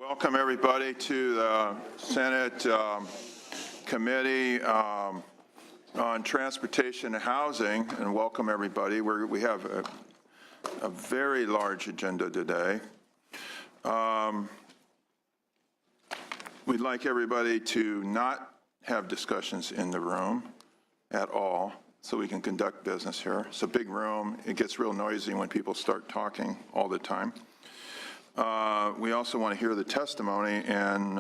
Welcome everybody to the Senate Committee on Transportation and Housing, and welcome everybody. We have a very large agenda today. We'd like everybody to not have discussions in the room at all so we can conduct business here. It's a big room. It gets real noisy when people start talking all the time. We also want to hear the testimony, and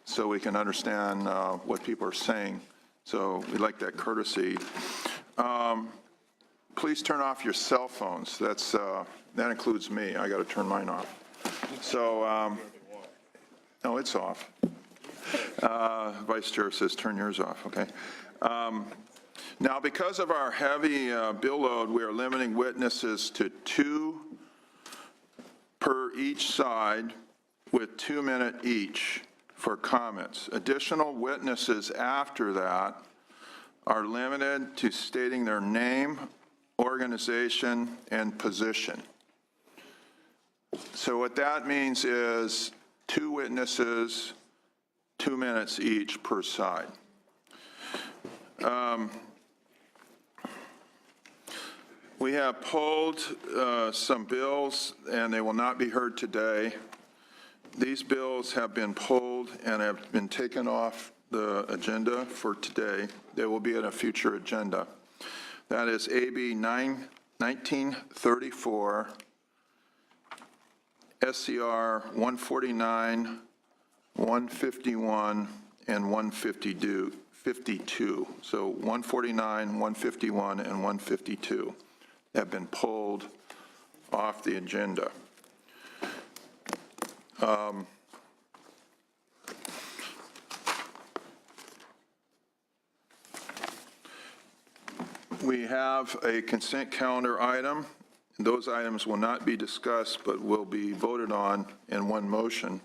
so we can understand what people are saying. So we'd like that courtesy. Please turn off your cell phones. That includes me. I got to turn mine off. So, no, it's off. Vice Chair says turn yours off. Okay. Now, because of our heavy bill load, we are limiting witnesses to 2 per each side with 2 minutes each for comments. Additional witnesses after that are limited to stating their name, organization, and position. So what that means is 2 witnesses, 2 minutes each per side. We have pulled some bills, and they will not be heard today. These bills have been pulled and have been taken off the agenda for today. They will be in a future agenda. That is AB 1934, SCR 149, 151, and 152. So 149, 151, and 152 have been pulled off the agenda. We have a consent calendar item. Those items will not be discussed, but will be voted on in one motion.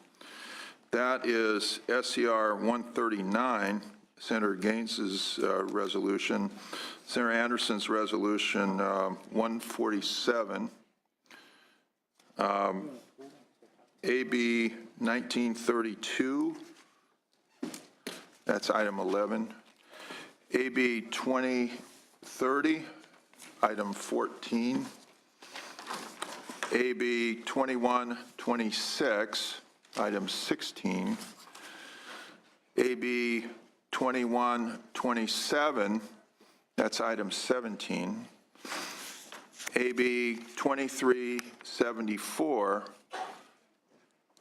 That is SCR 139, Senator Gaines's resolution, Senator Anderson's resolution 147, AB 1932, that's item 11, AB 2030, item 14, AB 2126, item 16, AB 2127, that's item 17, AB 2374,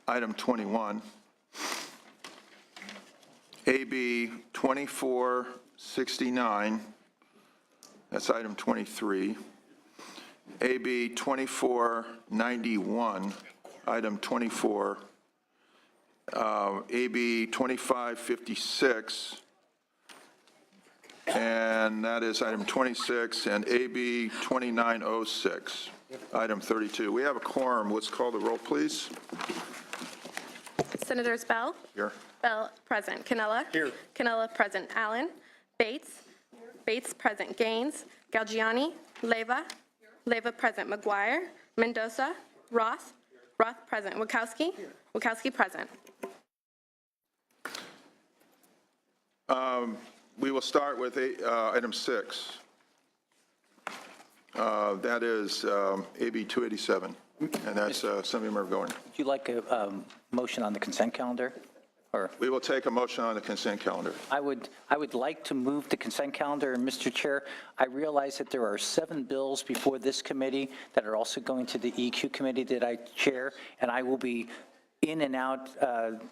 item 21, AB 2469, that's item 23, AB 2491, item 24, AB 2556, and that is item 26, and AB 2906, item 32. We have a quorum. Let's call the roll, please. Senators Bell? Here. Bell, present. Cannella? Here. Cannella, present. Allen? Bates? Bates, present. Gaines? Galgiani? Leyva? Leyva, present. McGuire? Mendoza? Roth? Roth, present. Wachowski? Wachowski, present. We will start with item 6. That is AB 287, and that's Assemblymember Gorin. Would you like a motion on the consent calendar? Or We will take a motion on the consent calendar. I would like to move the consent calendar. And Mr. Chair, I realize that there are 7 bills before this committee that are also going to the EQ committee that I chair, and I will be in and out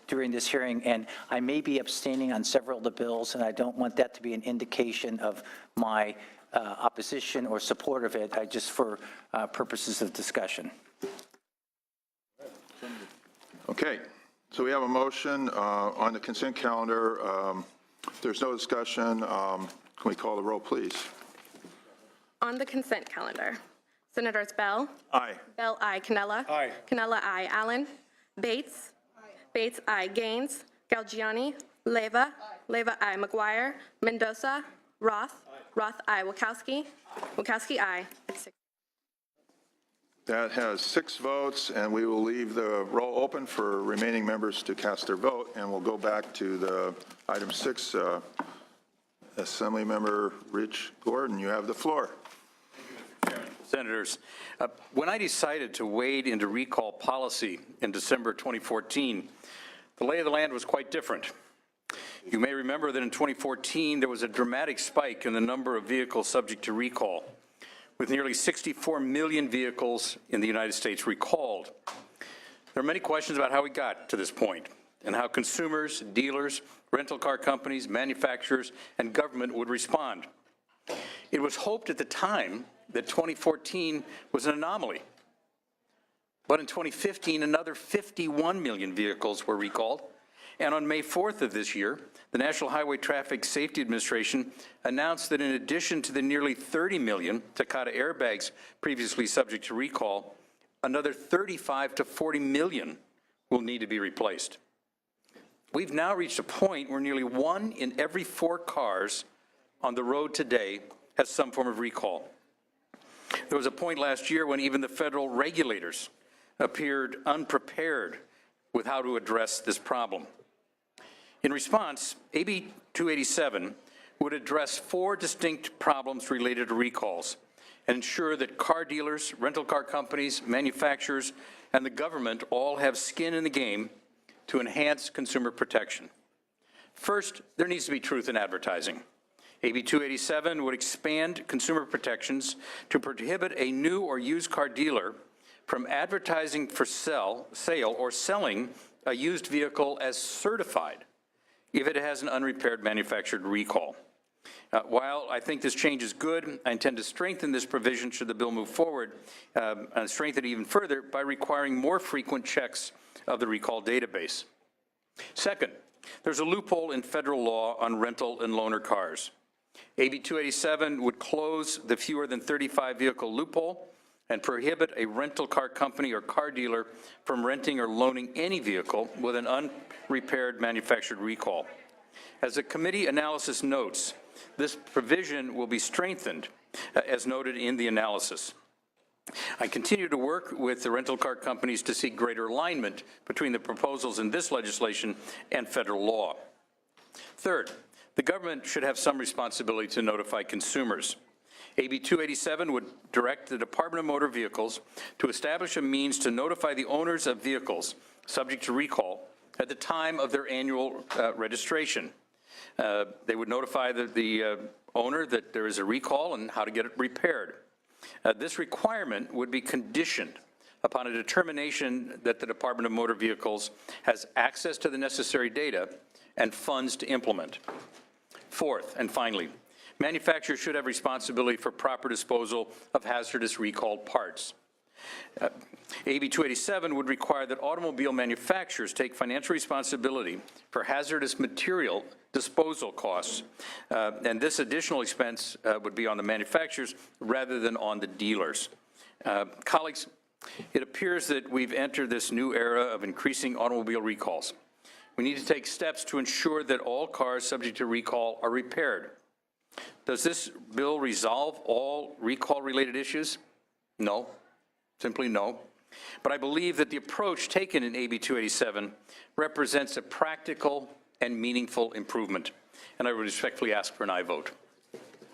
during this hearing, and I may be abstaining on several of the bills, and I don't want that to be an indication of my opposition or support of it, just for purposes of discussion. Okay, so we have a motion on the consent calendar. If there's no discussion, can we call the roll, please? On the consent calendar, Senators Bell? Aye. Bell, aye. Cannella? Aye. Cannella, aye. Allen? Bates? Bates, aye. Gaines? Galgiani? Leyva? Leyva, aye. McGuire? Mendoza? Roth? Roth, aye. Wachowski? Wachowski, aye. That has 6 votes, and we will leave the roll open for remaining members to cast their vote, and we'll go back to the item 6. Assemblymember Rich Gordon, you have the floor. Senators, when I decided to wade into recall policy in December 2014, the lay of the land was quite different. You may remember that in 2014, there was a dramatic spike in the number of vehicles subject to recall, with nearly 64 million vehicles in the United States recalled. There are many questions about how we got to this point and how consumers, dealers, rental car companies, manufacturers, and government would respond. It was hoped at the time that 2014 was an anomaly. But in 2015, another 51 million vehicles were recalled. And on May 4th of this year, the National Highway Traffic Safety Administration announced that in addition to the nearly 30 million Takata airbags previously subject to recall, another 35 to 40 million will need to be replaced. We've now reached a point where nearly 1 in every 4 cars on the road today has some form of recall. There was a point last year when even the federal regulators appeared unprepared with how to address this problem. In response, AB 287 would address 4 distinct problems related to recalls and ensure that car dealers, rental car companies, manufacturers, and the government all have skin in the game to enhance consumer protection. First, there needs to be truth in advertising. AB 287 would expand consumer protections to prohibit a new or used car dealer from advertising for sale or selling a used vehicle as certified if it has an unrepaired manufactured recall. While I think this change is good, I intend to strengthen this provision should the bill move forward and strengthen it even further by requiring more frequent checks of the recall database. Second, there's a loophole in federal law on rental and loaner cars. AB 287 would close the fewer than 35 vehicle loophole and prohibit a rental car company or car dealer from renting or loaning any vehicle with an unrepaired manufactured recall. As the committee analysis notes, this provision will be strengthened as noted in the analysis. I continue to work with the rental car companies to seek greater alignment between the proposals in this legislation and federal law. Third, the government should have some responsibility to notify consumers. AB 287 would direct the Department of Motor Vehicles to establish a means to notify the owners of vehicles subject to recall at the time of their annual registration. They would notify the owner that there is a recall and how to get it repaired. This requirement would be conditioned upon a determination that the Department of Motor Vehicles has access to the necessary data and funds to implement. Fourth, and finally, manufacturers should have responsibility for proper disposal of hazardous recalled parts. AB 287 would require that automobile manufacturers take financial responsibility for hazardous material disposal costs, and this additional expense would be on the manufacturers rather than on the dealers. Colleagues, it appears that we've entered this new era of increasing automobile recalls. We need to take steps to ensure that all cars subject to recall are repaired. Does this bill resolve all recall-related issues? No, simply no. But I believe that the approach taken in AB 287 represents a practical and meaningful improvement, and I would respectfully ask for an aye vote.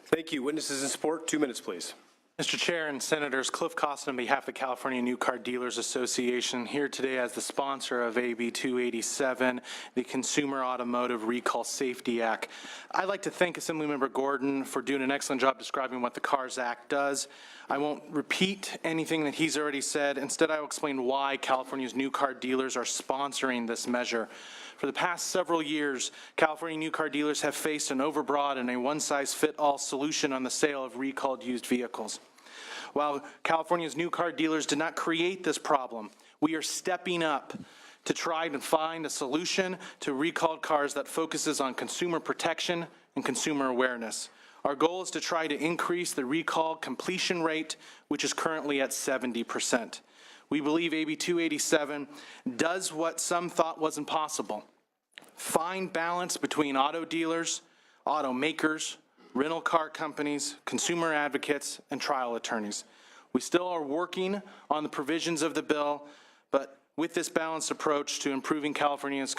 Thank you. Witnesses in support, 2 minutes, please. Mr. Chair and Senators, Cliff Costin on behalf of the California New Car Dealers Association, here today as the sponsor of AB 287, the Consumer Automotive Recall Safety Act. I'd like to thank Assemblymember Gordon for doing an excellent job describing what the CARS Act does. I won't repeat anything that he's already said. Instead, I will explain why California's new car dealers are sponsoring this measure. For the past several years, California new car dealers have faced an overbroad and a one-size-fit-all solution on the sale of recalled used vehicles. While California's new car dealers did not create this problem, we are stepping up to try and find a solution to recalled cars that focuses on consumer protection and consumer awareness. Our goal is to try to increase the recall completion rate, which is currently at 70%. We believe AB 287 does what some thought was impossible: find balance between auto dealers, automakers, rental car companies, consumer advocates, and trial attorneys. We still are working on the provisions of the bill, but with this balanced approach to improving California's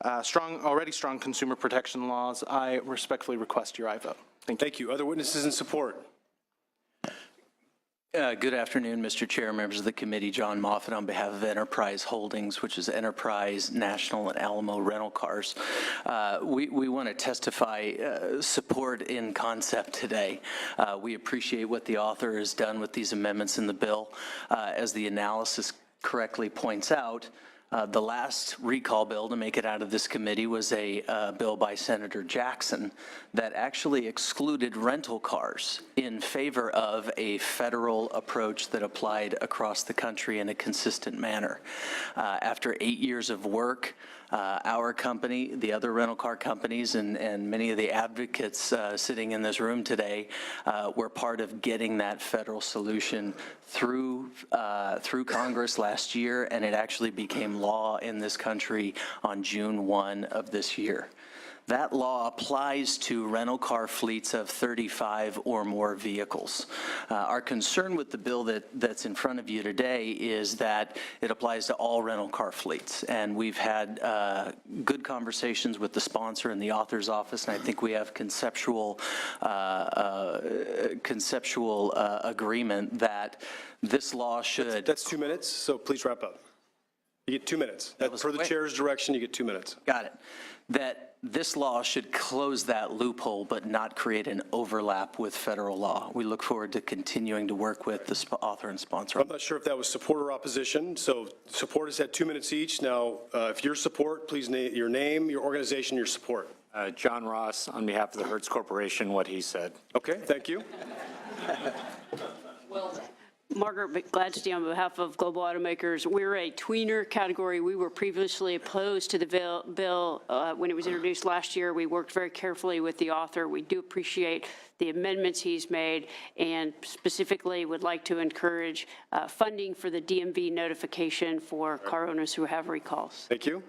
already strong consumer protection laws, I respectfully request your aye vote. Thank you. Thank you. Other witnesses in support? Good afternoon, Mr. Chair, members of the committee. John Moffett on behalf of Enterprise Holdings, which is Enterprise, National, and Alamo Rental Cars. We want to testify support in concept today. We appreciate what the author has done with these amendments in the bill. As the analysis correctly points out, the last recall bill to make it out of this committee was a bill by Senator Jackson that actually excluded rental cars in favor of a federal approach that applied across the country in a consistent manner. After 8 years of work, our company, the other rental car companies, and many of the advocates sitting in this room today were part of getting that federal solution through Congress last year, and it actually became law in this country on June 1 of this year. That law applies to rental car fleets of 35 or more vehicles. Our concern with the bill that's in front of you today is that it applies to all rental car fleets. And we've had good conversations with the sponsor and the author's office, and I think we have conceptual agreement that this law should. That's 2 minutes, so please wrap up. You get 2 minutes. Per the chair's direction, you get 2 minutes. Got it. That this law should close that loophole but not create an overlap with federal law. We look forward to continuing to work with the author and sponsor. I'm not sure if that was support or opposition, so support is at 2 minutes each. Now, if your support, please name your name, your organization, your support. John Ross, on behalf of the Hertz Corporation, what he said. Okay, thank you. Margaret Gladstein on behalf of Global Automakers. We're a tweener category. We were previously opposed to the bill when it was introduced last year. We worked very carefully with the author. We do appreciate the amendments he's made, and specifically would like to encourage funding for the DMV notification for car owners who have recalls. Thank you.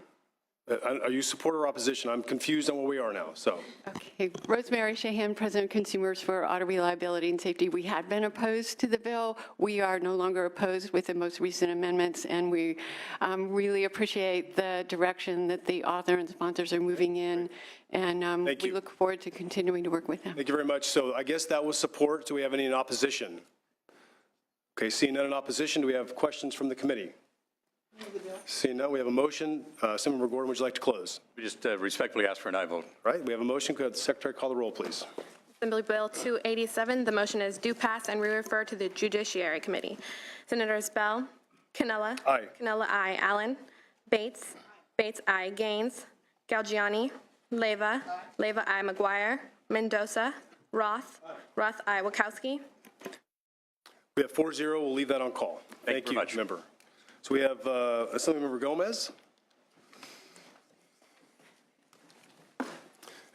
Are you support or opposition? I'm confused on where we are now, so. Okay, Rosemary Shahan, President of Consumers for Auto Reliability and Safety. We had been opposed to the bill. We are no longer opposed with the most recent amendments, and we really appreciate the direction that the author and sponsors are moving in, and we look forward to continuing to work with them. Thank you very much. So I guess that was support. Do we have any in opposition? Okay, seeing none in opposition, do we have questions from the committee? Seeing none, we have a motion. Assemblymember Gordon, would you like to close? We just respectfully ask for an aye vote. All right, we have a motion. Could the Secretary call the roll, please? Assembly Bill 287, the motion is due pass and refer to the Judiciary Committee. Senators Bell, Cannella. Aye. Cannella, aye. Allen. Bates. Bates, aye. Gaines. Galgiani. Leyva. Leyva, aye. McGuire. Mendoza. Roth. Roth, aye. Wachowski. We have 4-0. We'll leave that on call. Thank you very much. Member. So we have Assemblymember Gomez.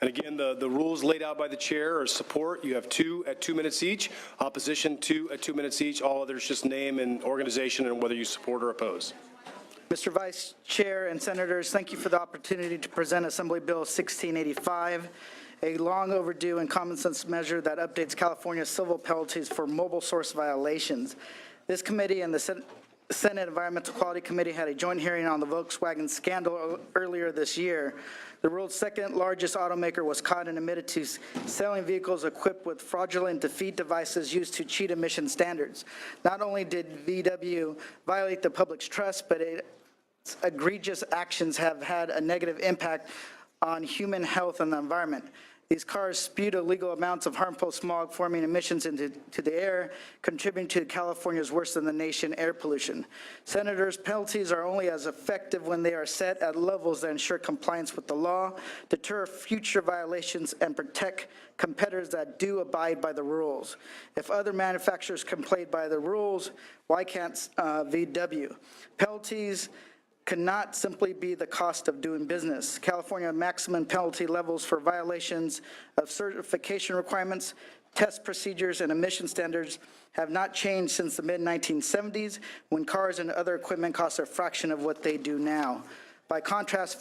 And again, the rules laid out by the chair are support. You have 2 at 2 minutes each. Opposition, 2 at 2 minutes each. All others just name and organization and whether you support or oppose. Mr. Vice Chair and Senators, thank you for the opportunity to present Assembly Bill 1685, a long overdue and common sense measure that updates California's civil penalties for mobile source violations. This committee and the Senate Environmental Quality Committee had a joint hearing on the Volkswagen scandal earlier this year. The world's second largest automaker was caught and admitted to selling vehicles equipped with fraudulent defeat devices used to cheat emission standards. Not only did VW violate the public's trust, but its egregious actions have had a negative impact on human health and the environment. These cars spewed illegal amounts of harmful smog, forming emissions into the air, contributing to California's worse than the nation air pollution. Senators, penalties are only as effective when they are set at levels that ensure compliance with the law, deter future violations, and protect competitors that do abide by the rules. If other manufacturers can play by the rules, why can't VW? Penalties cannot simply be the cost of doing business. California maximum penalty levels for violations of certification requirements, test procedures, and emission standards have not changed since the mid-1970s, when cars and other equipment cost a fraction of what they do now. By contrast,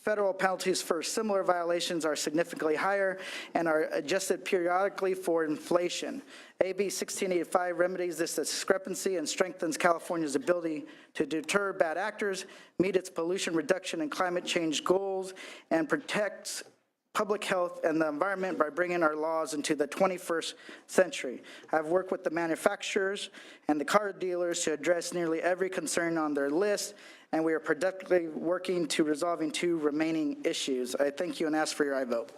Federal penalties for similar violations are significantly higher and are adjusted periodically for inflation. AB 1685 remedies this discrepancy and strengthens California's ability to deter bad actors, meet its pollution reduction and climate change goals, and protects public health and the environment by bringing our laws into the 21st century. I've worked with the manufacturers and the car dealers to address nearly every concern on their list, and we are productively working to resolving 2 remaining issues. I thank you and ask for your aye vote.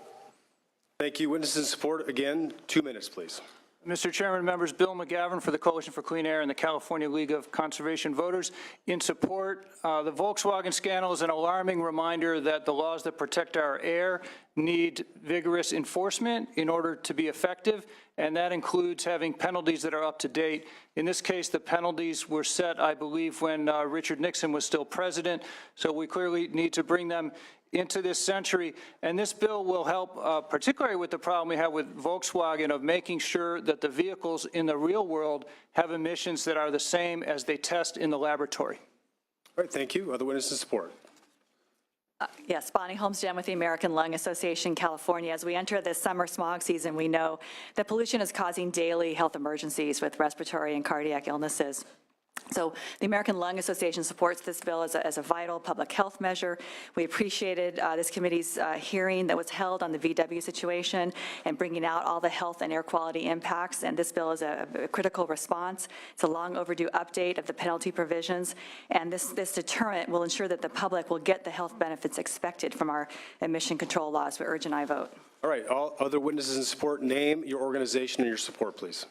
Thank you. Witnesses in support, again, 2 minutes, please. Mr. Chairman, members, Bill McGavin for the Coalition for Clean Air and the California League of Conservation Voters. In support, the Volkswagen scandal is an alarming reminder that the laws that protect our air need vigorous enforcement in order to be effective, and that includes having penalties that are up to date. In this case, the penalties were set, I believe, when Richard Nixon was still president, so we clearly need to bring them into this century. And this bill will help, particularly with the problem we have with Volkswagen of making sure that the vehicles in the real world have emissions that are the same as they test in the laboratory. All right, thank you. Other witnesses in support? Yes, Bonnie Holmes-Jen with the American Lung Association, California. As we enter this summer smog season, we know that pollution is causing daily health emergencies with respiratory and cardiac illnesses. So the American Lung Association supports this bill as a vital public health measure. We appreciated this committee's hearing that was held on the VW situation and bringing out all the health and air quality impacts, and this bill is a critical response. It's a long overdue update of the penalty provisions, and this deterrent will ensure that the public will get the health benefits expected from our emission control laws. We urge an aye vote. All right, all other witnesses in support, name your organization and your support, please.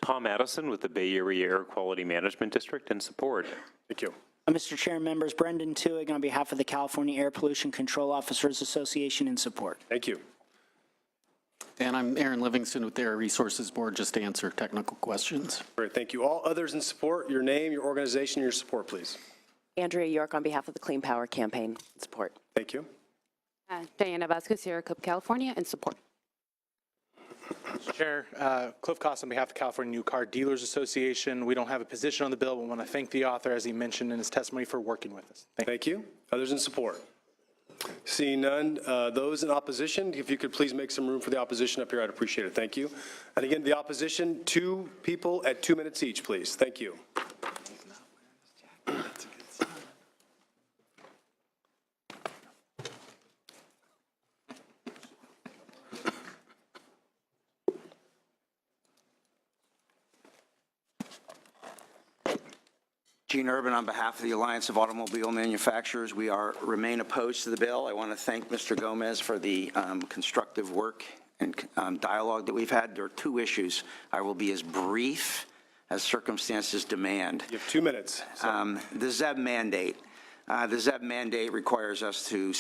Tom Addison with the Bay Area Air Quality Management District in support. Thank you. Mr. Chair, members, Brendan Tuig on behalf of the California Air Pollution Control Officers Association in support. Thank you. And I'm Aaron Livingston with the Air Resources Board, just to answer technical questions. Great, thank you. All others in support, your name, your organization, your support, please. Andrea York on behalf of the Clean Power Campaign, support. Thank you. Diana Vasquez, Sierra Club, California, in support. Mr. Chair, Cliff Koss on behalf of the California New Car Dealers Association. We don't have a position on the bill, but want to thank the author, as he mentioned in his testimony, for working with us. Thank you. Others in support? Seeing none, those in opposition, if you could please make some room for the opposition up here, I'd appreciate it. Thank you. And again, the opposition, 2 people at 2 minutes each, please. Thank you. Gene Urban on behalf of the Alliance of Automobile Manufacturers. We remain opposed to the bill. I want to thank Mr. Gomez for the constructive work and dialogue that we've had. There are 2 issues. I will be as brief as circumstances demand. You have 2 minutes. The ZEB mandate. The ZEB mandate requires us to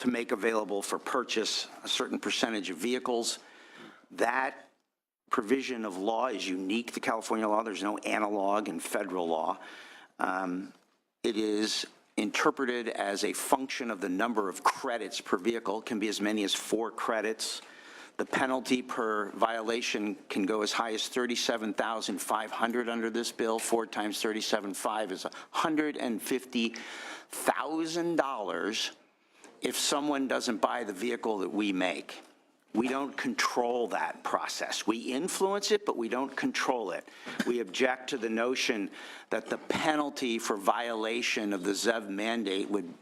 make available for purchase a certain percentage of vehicles. That provision of law is unique to California law. There's no analog in federal law. It is interpreted as a function of the number of credits per vehicle. It can be as many as 4 credits. The penalty per violation can go as high as $37,500 under this bill. 4 times 37.5 is $150,000 if someone doesn't buy the vehicle that we make. We don't control that process. We influence it, but we don't control it. We object to the notion that the penalty for violation of the ZEV mandate would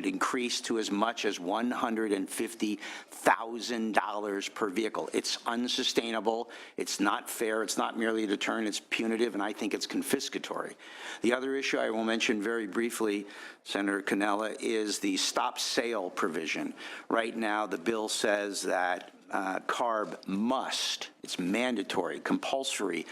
increase to as much as $150,000 per vehicle. It's unsustainable. It's not fair. It's not merely a deterrent. It's punitive, and I think it's confiscatory. The other issue I will mention very briefly, Senator Cannella, is the stop sale provision. Right now, the bill says that CARB must, it's mandatory, compulsory,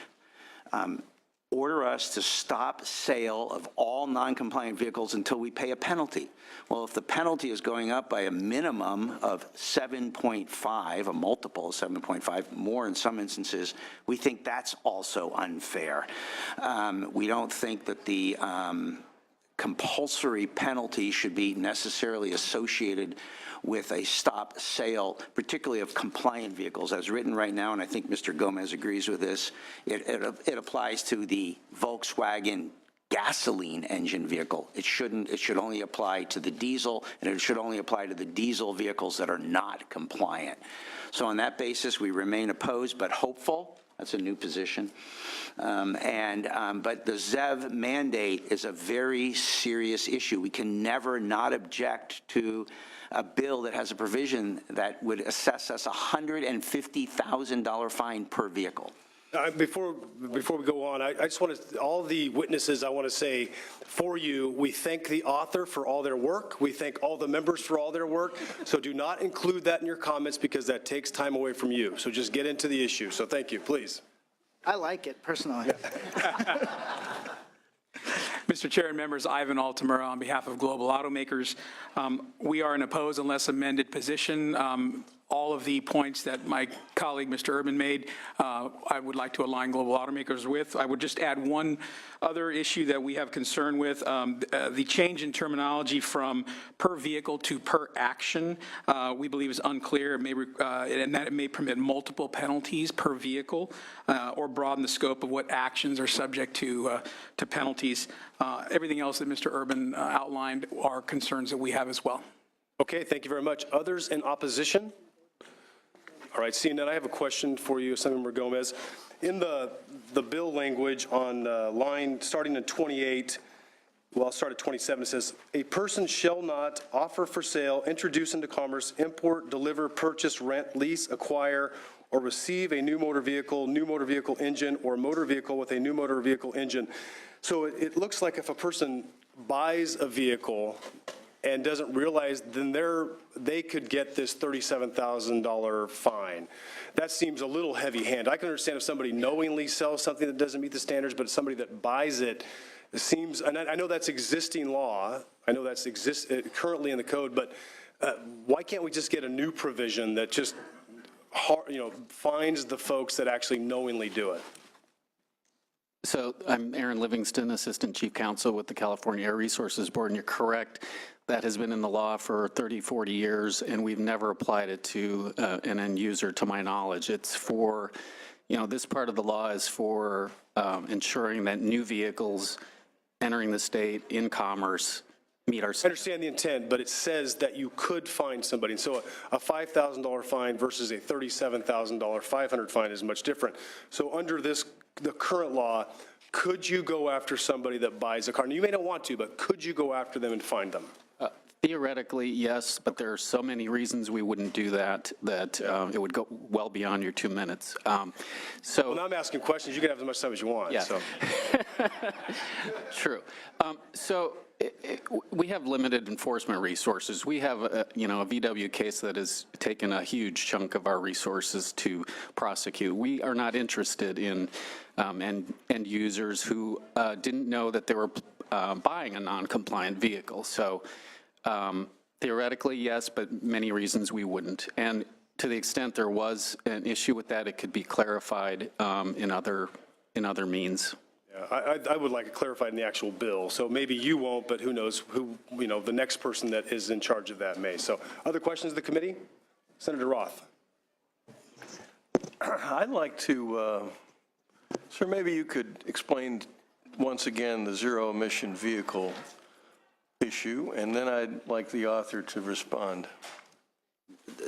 order us to stop sale of all non-compliant vehicles until we pay a penalty. Well, if the penalty is going up by a minimum of 7.5, a multiple of 7.5, more in some instances, we think that's also unfair. We don't think that the compulsory penalty should be necessarily associated with a stop sale, particularly of compliant vehicles. As written right now, and I think Mr. Gomez agrees with this, it applies to the Volkswagen gasoline engine vehicle. It shouldn't, it should only apply to the diesel, and it should only apply to the diesel vehicles that are not compliant. So on that basis, we remain opposed but hopeful. That's a new position. But the ZEV mandate is a very serious issue. We can never not object to a bill that has a provision that would assess us a $150,000 fine per vehicle. Before we go on, I just want to, all the witnesses, I want to say for you, we thank the author for all their work. We thank all the members for all their work. So do not include that in your comments because that takes time away from you. So just get into the issue. So thank you, please. I like it personally. Mr. Chair and members, Ivan Altamura on behalf of Global Automakers. We are in opposed unless amended position. All of the points that my colleague, Mr. Urban, made, I would like to align Global Automakers with. I would just add one other issue that we have concern with, the change in terminology from per vehicle to per action, we believe is unclear. It may, and that it may permit multiple penalties per vehicle or broaden the scope of what actions are subject to penalties. Everything else that Mr. Urban outlined are concerns that we have as well. Okay, thank you very much. Others in opposition? All right, seeing that, I have a question for you, Senator Gomez. In the bill language on line starting in 28, well, I'll start at 27, it says, a person shall not offer for sale, introduce into commerce, import, deliver, purchase, rent, lease, acquire, or receive a new motor vehicle engine, or motor vehicle with a new motor vehicle engine. So it looks like if a person buys a vehicle and doesn't realize, then they could get this $37,000 fine. That seems a little heavy-handed. I can understand if somebody knowingly sells something that doesn't meet the standards, but somebody that buys it, it seems, and I know that's existing law. I know that's currently in the code, but why can't we just get a new provision that just, fines the folks that actually knowingly do it? So I'm Aaron Livingston, Assistant Chief Counsel with the California Air Resources Board, and you're correct. That has been in the law for 30, 40 years, and we've never applied it to an end user, to my knowledge. It's for, this part of the law is for ensuring that new vehicles entering the state in commerce meet our standards. I understand the intent, but it says that you could fine somebody. And so a $5,000 fine versus a $37,000 500 fine is much different. So under the current law, could you go after somebody that buys a car? And you may not want to, but could you go after them and fine them? Theoretically, yes, but there are so many reasons we wouldn't do that, it would go well beyond your 2 minutes. Well, now I'm asking questions. You can have as much time as you want. Yeah. So. True. We have limited enforcement resources. We have a VW case that has taken a huge chunk of our resources to prosecute. We are not interested in end users who didn't know that they were buying a non-compliant vehicle. So theoretically, yes, but many reasons we wouldn't. And to the extent there was an issue with that, it could be clarified in other means. Yeah, I would like it clarified in the actual bill. So maybe you won't, but who knows who, the next person that is in charge of that may. So other questions of the committee? Senator Roth. I'd like to, sir, maybe you could explain once again the zero emission vehicle issue, and then I'd like the author to respond.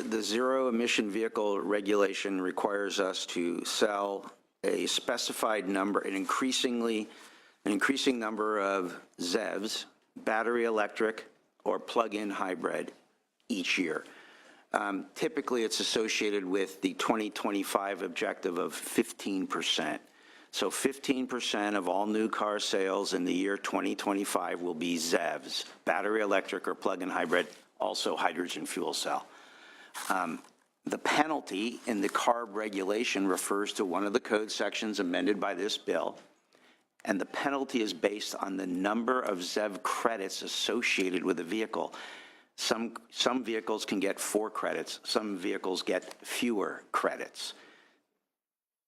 The zero emission vehicle regulation requires us to sell a specified number, an increasing number of ZEVs, battery electric or plug-in hybrid, each year. Typically, it's associated with the 2025 objective of 15%. So 15% of all new car sales in the year 2025 will be ZEVs, battery electric or plug-in hybrid, also hydrogen fuel cell. The penalty in the CARB regulation refers to one of the code sections amended by this bill, and the penalty is based on the number of ZEV credits associated with the vehicle. Some vehicles can get 4 credits, some vehicles get fewer credits.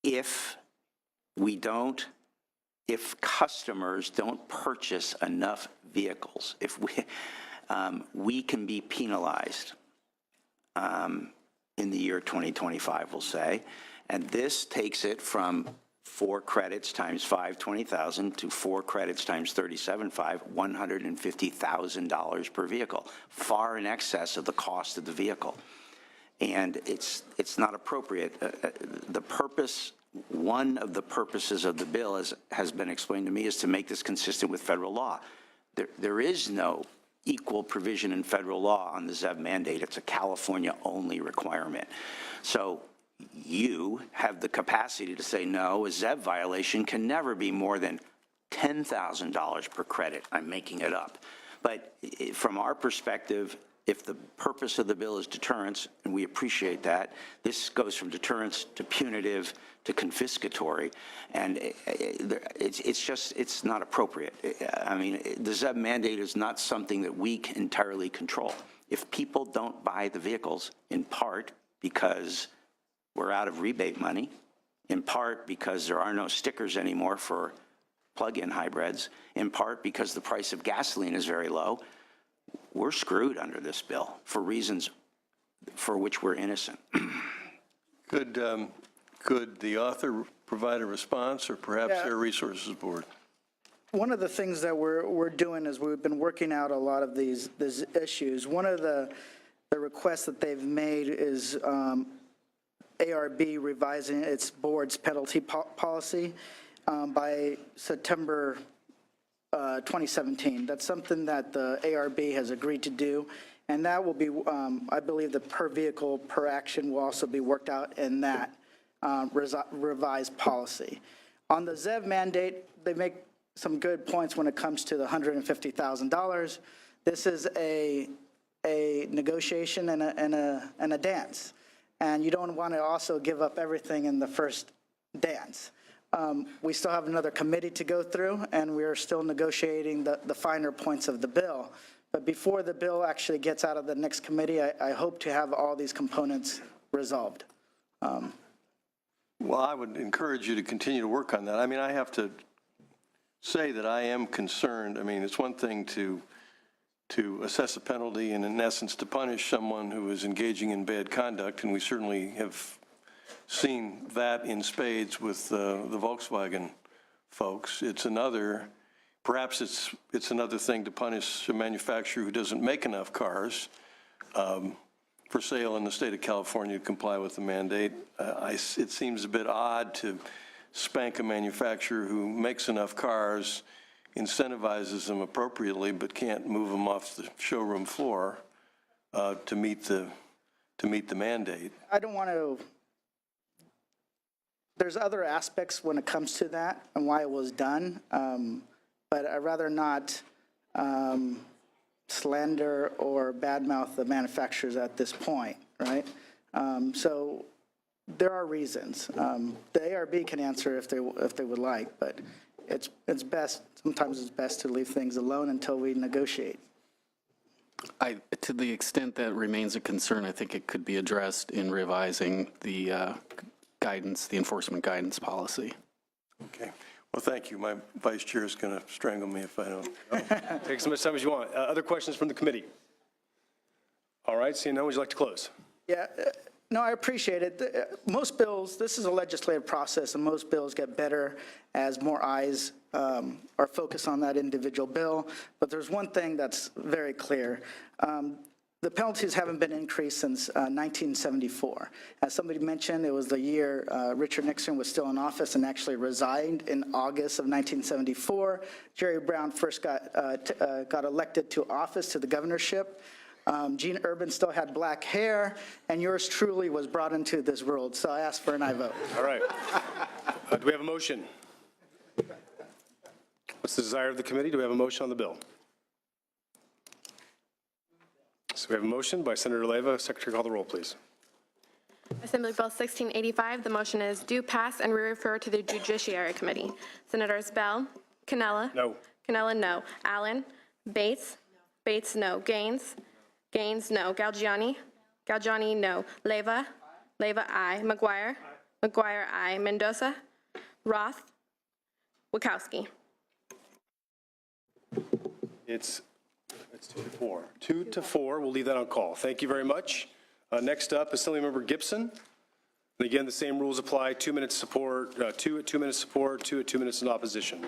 If customers don't purchase enough vehicles, we can be penalized in the year 2025, we'll say, and this takes it from 4 credits times 5, 20,000, to 4 credits times 37.5, $150,000 per vehicle, far in excess of the cost of the vehicle. And it's not appropriate. The purpose, one of the purposes of the bill has been explained to me, is to make this consistent with federal law. There is no equal provision in federal law on the ZEV mandate. It's a California-only requirement. So you have the capacity to say, no, a ZEV violation can never be more than $10,000 per credit. I'm making it up. But from our perspective, if the purpose of the bill is deterrence, and we appreciate that, this goes from deterrence to punitive to confiscatory, and it's not appropriate. I mean, the ZEV mandate is not something that we can entirely control. If people don't buy the vehicles, in part because we're out of rebate money, in part because there are no stickers anymore for plug-in hybrids, in part because the price of gasoline is very low, we're screwed under this bill for reasons for which we're innocent. Could the author provide a response, or perhaps Yeah. Air Resources Board? One of the things that we're doing is we've been working out a lot of these issues. One of the requests that they've made is ARB revising its board's penalty policy by September 2017. That's something that the ARB has agreed to do, and that will be, I believe the per vehicle, per action will also be worked out in that revised policy. On the ZEV mandate, they make some good points when it comes to the $150,000. This is a negotiation and a dance, and you don't want to also give up everything in the first dance. We still have another committee to go through, and we are still negotiating the finer points of the bill. But before the bill actually gets out of the next committee, I hope to have all these components resolved. Well, I would encourage you to continue to work on that. I mean, I have to say that I am concerned. I mean, it's one thing to assess a penalty and, in essence, to punish someone who is engaging in bad conduct, and we certainly have seen that in spades with the Volkswagen folks. It's another, perhaps it's another thing to punish a manufacturer who doesn't make enough cars for sale in the state of California to comply with the mandate. It seems a bit odd to spank a manufacturer who makes enough cars, incentivizes them appropriately, but can't move them off the showroom floor to meet the mandate. I don't want to, there's other aspects when it comes to that and why it was done, but I'd rather not slander or badmouth the manufacturers at this point, right? So there are reasons. The ARB can answer if they would like, but it's best, sometimes it's best to leave things alone until we negotiate. To the extent that remains a concern, I think it could be addressed in revising the guidance, the enforcement guidance policy. Okay. Well, thank you. My vice chair is going to strangle me if I don't. Take as much time as you want. Other questions from the committee? All right, seeing none, would you like to close? Yeah, no, I appreciate it. Most bills, this is a legislative process, and most bills get better as more eyes are focused on that individual bill. But there's one thing that's very clear. The penalties haven't been increased since 1974. As somebody mentioned, it was the year Richard Nixon was still in office and actually resigned in August of 1974. Jerry Brown first got elected to office, to the governorship. Gene Urban still had black hair, and yours truly was brought into this world. So I ask for an aye vote. All right. Do we have a motion? What's the desire of the committee? Do we have a motion on the bill? So we have a motion by Senator Leyva. Secretary, call the roll, please. Assembly Bill 1685, the motion is do pass and refer to the Judiciary Committee. Senators Bell, Cannella. No. Cannella, no. Allen. Bates. Bates, no. Gaines. Gaines, no. Galgiani. Galgiani, no. Leyva. Leyva, aye. McGuire. McGuire, aye. Mendoza. Roth. Wachowski. It's 2 to 4. 2 to 4. We'll leave that on call. Thank you very much. Next up, Assemblymember Gibson. And again, the same rules apply, 2 minutes support, 2 at 2 minutes support, 2 at 2 minutes in opposition.